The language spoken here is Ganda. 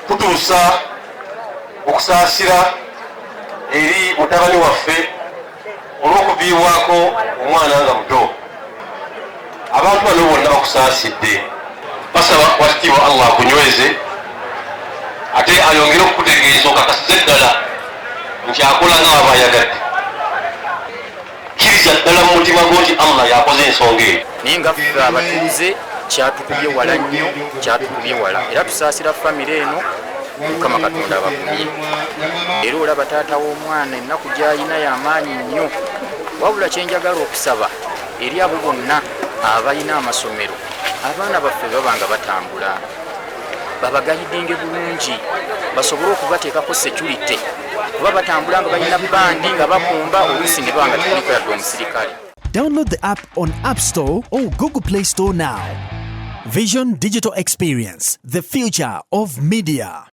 Tutuusa okusaasira eri mutabani waffe olw'okuviibwako omwana nga muto. Abantu bano bonna bakusaasidde, basaba wakitiibwa Allah akunyweze ate ayongere okukutegeeza okakasize ddala nti akola nga waba ayagadde. Kkiriza ddala mu mutima gwo nti Allah yakoze ensonga eyo. Naye nga ffe abatuuze kyatukubye wala nnyo, kyatukubye wala, era tusaasira famire eno Mukama Katonda abakumye. Era olaba taata w'omwana ennaku gy'alina y'amaanyi nnyo, wabula kye njagala okusaba eri abo bonna abalina amasomero, abaana baffe baba nga batambula, babagayidinge bulungi basobole okubateekako security, kuba batambula nga balina bandi nga bakumba oluusi ne baba nga tebaliko yadde omusirikale. Download the app on App Store or Google Play Store now. Vision Digital Experience, the future of media.